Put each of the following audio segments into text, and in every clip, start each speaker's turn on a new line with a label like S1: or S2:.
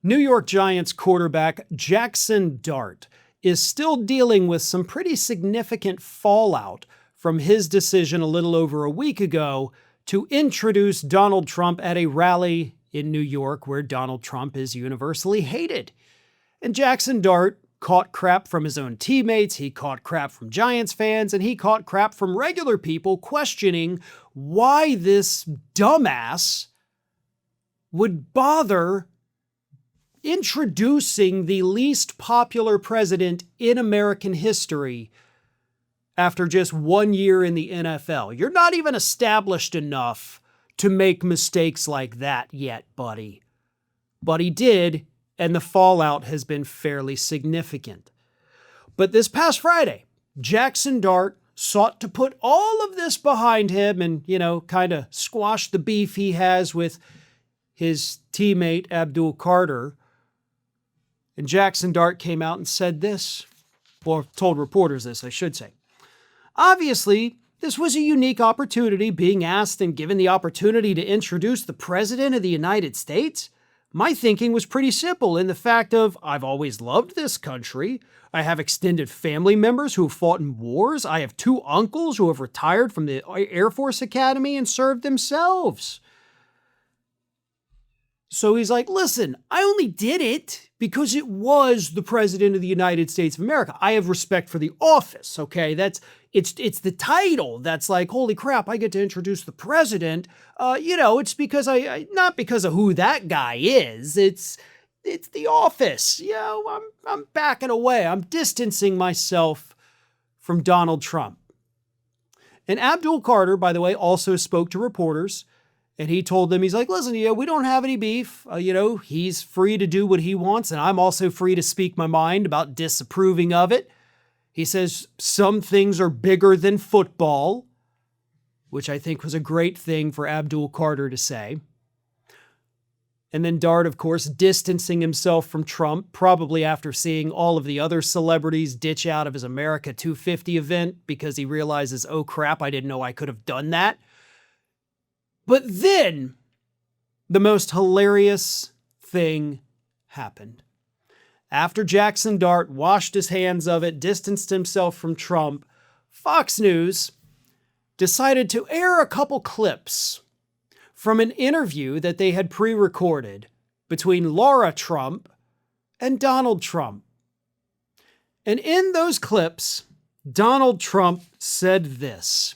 S1: New York Giants quarterback Jaxson Dart is still dealing with some pretty significant fallout from his decision a little over a week ago to introduce Donald Trump at a rally in New York where Donald Trump is universally hated. And Jaxson Dart caught crap from his own teammates, he caught crap from Giants fans, and he caught crap from regular people questioning why this dumbass would bother introducing the least popular president in American history after just 1 year in the NFL. You're not even established enough to make mistakes like that yet, buddy. But he did, and the fallout has been fairly significant. But this past Friday, Jaxson Dart sought to put all of this behind him and, kind of squash the beef he has with his teammate Abdul Carter. And Jaxson Dart came out and said this, or told reporters this, I should say. Obviously, this was a unique opportunity, being asked and given the opportunity to introduce the President of the United States. My thinking was pretty simple in the fact of, I've always loved this country. I have extended family members who have fought in wars. I have 2 uncles who have retired from the Air Force Academy and served themselves. So he's like, listen, I only did it because it was the President of the United States of America. I have respect for the office, okay? It's the title that's like, holy crap, I get to introduce the president. It's because I not because of who that guy is. It's the office. I'm backing away. I'm distancing myself from Donald Trump. And Abdul Carter, by the way, also spoke to reporters. And he told them, he's like, listen, we don't have any beef. He's free to do what he wants. And I'm also free to speak my mind about disapproving of it. He says some things are bigger than football, which I think was a great thing for Abdul Carter to say. And then Dart, of course, distancing himself from Trump, probably after seeing all of the other celebrities ditch out of his America 250 event because he realizes, oh crap, I didn't know I could have done that. But then the most hilarious thing happened. After Jaxson Dart washed his hands of it, distanced himself from Trump, Fox News decided to air a couple clips from an interview that they had pre-recorded between Laura Trump and Donald Trump. And in those clips, Donald Trump said this.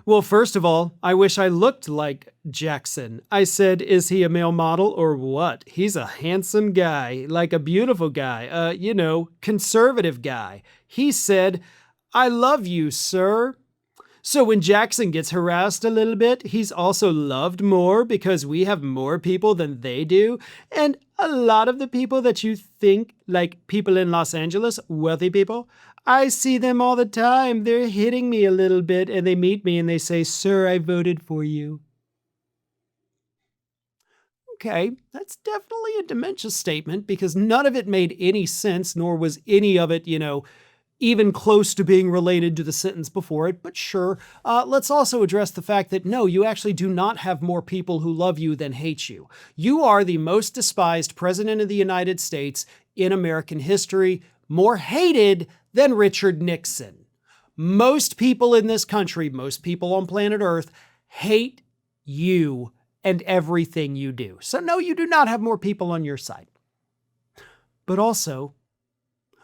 S1: Well, first of all, I wish I looked like Jaxson. I said, is he a male model or what? He's a handsome guy, like a beautiful guy, conservative guy. He said, I love you, sir. So when Jaxson gets harassed a little bit, he's also loved more because we have more people than they do. And a lot of the people that you think, like people in Los Angeles, wealthy people, I see them all the time. They're hitting me a little bit and they meet me and they say, sir, I voted for you. Okay, that's definitely a dementia statement because none of it made any sense, nor was any of it, even close to being related to the sentence before it. But sure, let's also address the fact that no, you actually do not have more people who love you than hate you. You are the most despised president of the United States in American history, more hated than Richard Nixon. Most people in this country, most people on planet Earth, hate you and everything you do. So no, you do not have more people on your side. But also,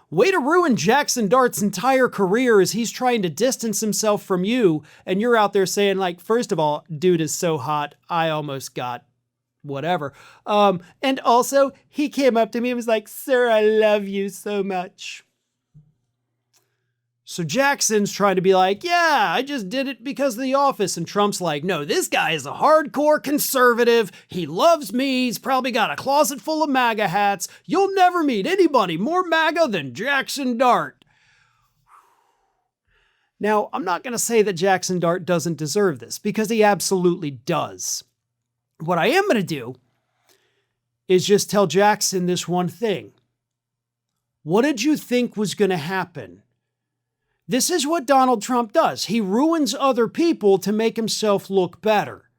S1: way to ruin Jaxson Dart's entire career as he's trying to distance himself from you, and you're out there saying, like, first of all, dude is so hot, I almost got whatever. And also, he came up to me and was like, sir, I love you so much. So Jackson's trying to be like, yeah, I just did it because of the office. And Trump's like, no, this guy is a hardcore conservative. He loves me. He's probably got a closet full of MAGA hats. You'll never meet anybody more MAGA than Jaxson Dart. Now, I'm not going to say that Jaxson Dart doesn't deserve this because he absolutely does. What I am going to do is just tell Jaxson this one thing. What did you think was going to happen? This is what Donald Trump does. He ruins other people to make himself look better.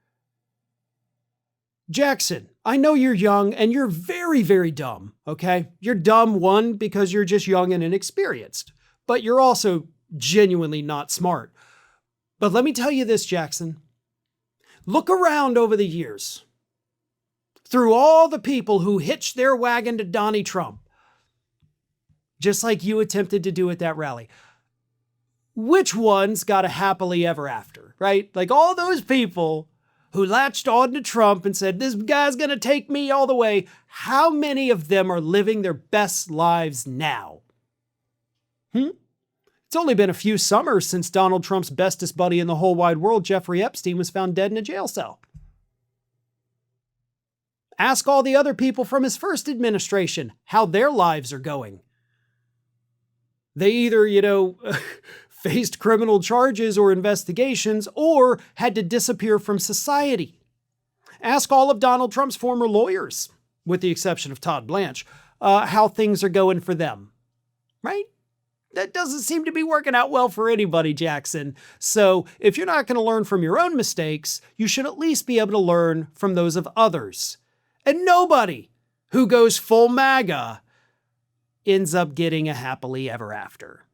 S1: Jaxson, I know you're young and you're very, very dumb, okay? You're dumb, one, because you're just young and inexperienced, but you're also genuinely not smart. But let me tell you this, Jaxson. Look around over the years. Through all the people who hitched their wagon to Donnie Trump, just like you attempted to do at that rally. Which ones got a happily ever after, right? Like all those people who latched on to Trump and said, this guy's going to take me all the way. How many of them are living their best lives now? It's only been a few summers since Donald Trump's bestest buddy in the whole wide world, Jeffrey Epstein, was found dead in a jail cell. Ask all the other people from his first administration how their lives are going. They either, faced criminal charges or investigations or had to disappear from society. Ask all of Donald Trump's former lawyers, with the exception of Todd Blanche, how things are going for them, right? That doesn't seem to be working out well for anybody, Jaxson. So if you're not going to learn from your own mistakes, you should at least be able to learn from those of others. And nobody who goes full MAGA ends up getting a happily ever after.